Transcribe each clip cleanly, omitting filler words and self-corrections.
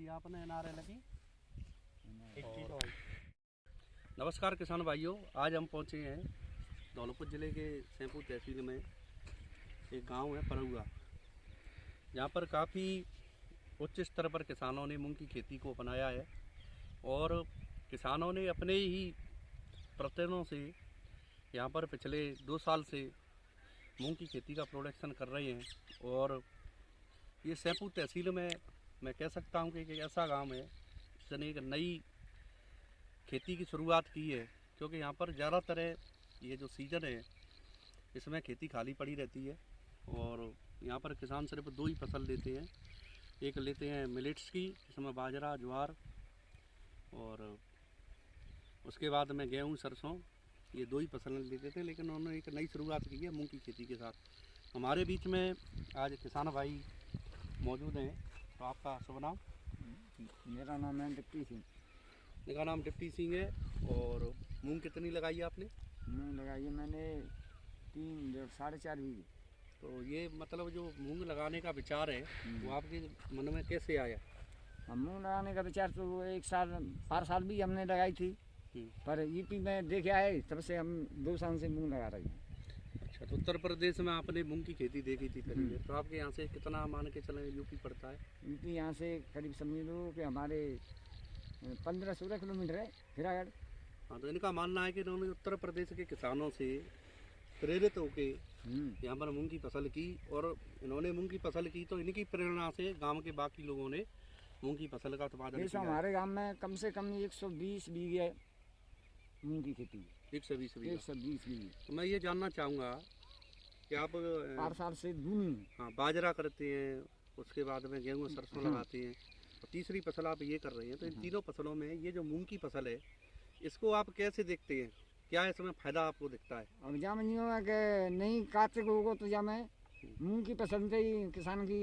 दी आपने NRL की। नमस्कार किसान भाइयों, आज हम पहुँचे हैं धौलपुर ज़िले के सैंपू तहसील में एक गांव है परौआ, जहां पर काफ़ी उच्च स्तर पर किसानों ने मूंग की खेती को अपनाया है और किसानों ने अपने ही प्रयत्नों से यहां पर पिछले 2 साल से मूंग की खेती का प्रोडक्शन कर रहे हैं। और ये सैंपू तहसील में मैं कह सकता हूं कि एक ऐसा गांव है जिसने एक नई खेती की शुरुआत की है, क्योंकि यहाँ पर ज़्यादातर ये जो सीज़न है इसमें खेती खाली पड़ी रहती है और यहाँ पर किसान सिर्फ 2 ही फसल लेते हैं। एक लेते हैं मिलेट्स की, जिसमें बाजरा, ज्वार और उसके बाद में गेहूँ, सरसों, ये 2 ही फसल लेते थे। लेकिन उन्होंने एक नई शुरुआत की है मूंग की खेती के साथ। हमारे बीच में आज किसान भाई मौजूद हैं। तो आपका शुभ नाम? मेरा नाम है डिप्टी सिंह। मेरा नाम डिप्टी सिंह है। और मूंग कितनी लगाई है आपने? मूंग लगाई मैंने 3.5-4.5 बीघे। तो ये मतलब जो मूंग लगाने का विचार है वो आपके मन में कैसे आया? हम मूंग लगाने का विचार तो एक साल हर साल भी हमने लगाई थी, पर यूपी में देखे आए तब से हम 2 साल से मूंग लगा रहे हैं। अच्छा, तो उत्तर प्रदेश में आपने मूंग की खेती देखी थी पहले, तो आपके यहाँ से कितना मान के चलें यूपी पड़ता है? यूपी यहाँ से करीब समझ लो कि हमारे 15-16 किलोमीटर है हिरागढ़। हाँ, तो इनका मानना है कि इन्होंने उत्तर प्रदेश के किसानों से प्रेरित होके यहाँ पर मूंग की फसल की, और इन्होंने मूंग की फसल की तो इनकी प्रेरणा से गांव के बाकी लोगों ने मूंग की फसल का उत्पादन किया। हमारे गांव में कम से कम 120 बीघे मूंग की खेती है। 120 बीघे। तो मैं ये जानना चाहूँगा कि आप हर साल से दूनी, हाँ, बाजरा करते हैं, उसके बाद में गेहूँ, सरसों लगाते हैं, और तीसरी फसल आप ये कर रहे हैं, तो इन तीनों फसलों में ये जो मूंग की फसल है इसको आप कैसे देखते हैं? क्या इसमें फायदा आपको दिखता है? अब जहाँ नहीं होगा कि नहीं कार्तिक होगा तो जहाँ में मूंग की फसल से ही किसान की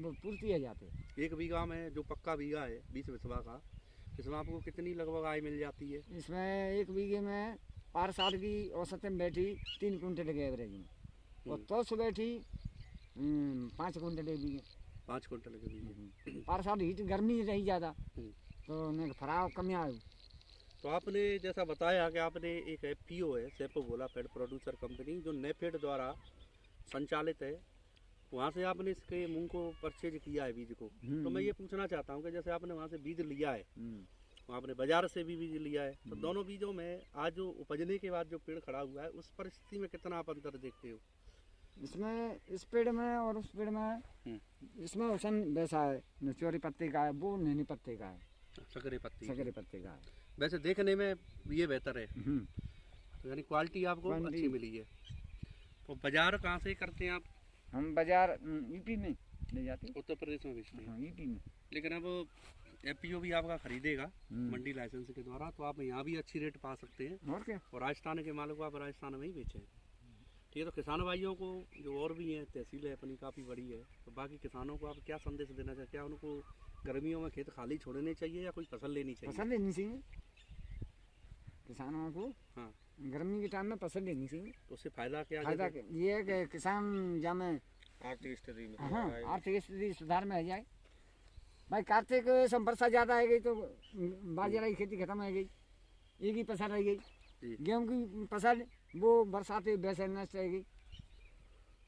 पूर्ति है जाते। 1 बीघा में जो पक्का बीघा है 20 बिस्वा का, इसमें आपको कितनी लगभग आय मिल जाती है? इसमें 1 बीघे में 4 साल की औसत में बैठी 3 कुंटल के एवरेज में, और तो से बैठी 5 कुंटल के बीघे। 5 कुंटल के बीघे। 4 साल हीट गर्मी रही ज़्यादा तो फराव कम आए। तो आपने जैसा बताया कि आपने एक FPO है, सैंपू गोला फीड प्रोड्यूसर कंपनी, जो नेफेड द्वारा संचालित है, वहाँ से आपने इसके मूंग को परचेज किया है बीज को। तो मैं ये पूछना चाहता हूँ कि जैसे आपने वहाँ से बीज लिया है, आपने बाजार से भी बीज लिया है, तो दोनों बीजों में आज जो उपजने के बाद जो पेड़ खड़ा हुआ है उस परिस्थिति में कितना आप अंतर देखते हो? इसमें इस पेड़ में और उस पेड़ में, इसमें हुसन वैसा है, चोरी पत्ते का है, वो नैनी पत्ते का है, सकरे पत्ते का है। वैसे देखने में ये बेहतर है, तो यानी क्वालिटी आपको अच्छी मिली है। तो बाजार कहाँ से करते हैं आप? हम बाजार यूपी में ले जाते हैं। उत्तर प्रदेश में बेचते हैं? हाँ, यूपी में। लेकिन अब FPO भी आपका खरीदेगा मंडी लाइसेंस के द्वारा, तो आप यहाँ भी अच्छी रेट पा सकते हैं। और क्या, और राजस्थान के माल को आप राजस्थान में ही बेचें। ठीक है, तो किसान भाइयों को जो और भी हैं, तहसील है अपनी काफ़ी बड़ी है, तो बाकी किसानों को आप क्या संदेश देना चाहते? क्या उनको गर्मियों में खेत खाली छोड़ने चाहिए या कोई फसल लेनी चाहिए? फसल लेनी चाहिए किसानों को। हाँ, गर्मी के टाइम में फसल लेनी चाहिए। तो उससे फायदा क्या है? फायदा ये है कि किसान जहाँ में आर्थिक स्थिति में, हाँ, आर्थिक स्थिति सुधार में आ जाए। भाई कार्तिक से वर्षा ज़्यादा आ गई तो बाजरा की खेती खत्म हो गई, एक ही फसल रह गई। गेहूँ की फसल वो बरसात वैसे नष्ट रहेगी।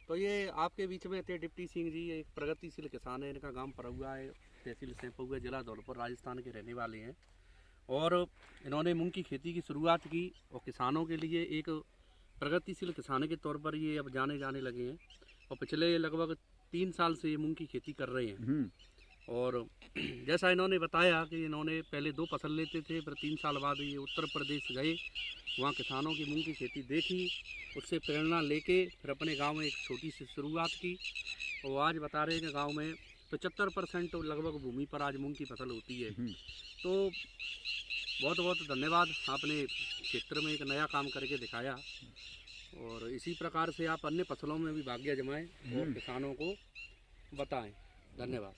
तो ये आपके बीच में थे डिप्टी सिंह जी, एक प्रगतिशील किसान है, इनका गांव परौआ है, तहसील सैंपू, जिला धौलपुर, राजस्थान के रहने वाले हैं। और इन्होंने मूंग की खेती की शुरुआत की और किसानों के लिए एक प्रगतिशील किसान के तौर पर ये अब जाने लगे हैं, और पिछले लगभग 3 साल से ये मूंग की खेती कर रहे हैं। और जैसा इन्होंने बताया कि इन्होंने पहले 2 फसल लेते थे, फिर 3 साल बाद ये उत्तर प्रदेश गए, वहाँ किसानों की मूंग की खेती देखी, उससे प्रेरणा लेके फिर अपने गांव में एक छोटी सी शुरुआत की। और आज बता रहे हैं कि गांव में 75% लगभग भूमि पर आज मूंग की फसल होती है। तो बहुत बहुत धन्यवाद, आपने क्षेत्र में एक नया काम करके दिखाया, और इसी प्रकार से आप अन्य फसलों में भी भाग्य जमाएं और किसानों को बताएं। धन्यवाद।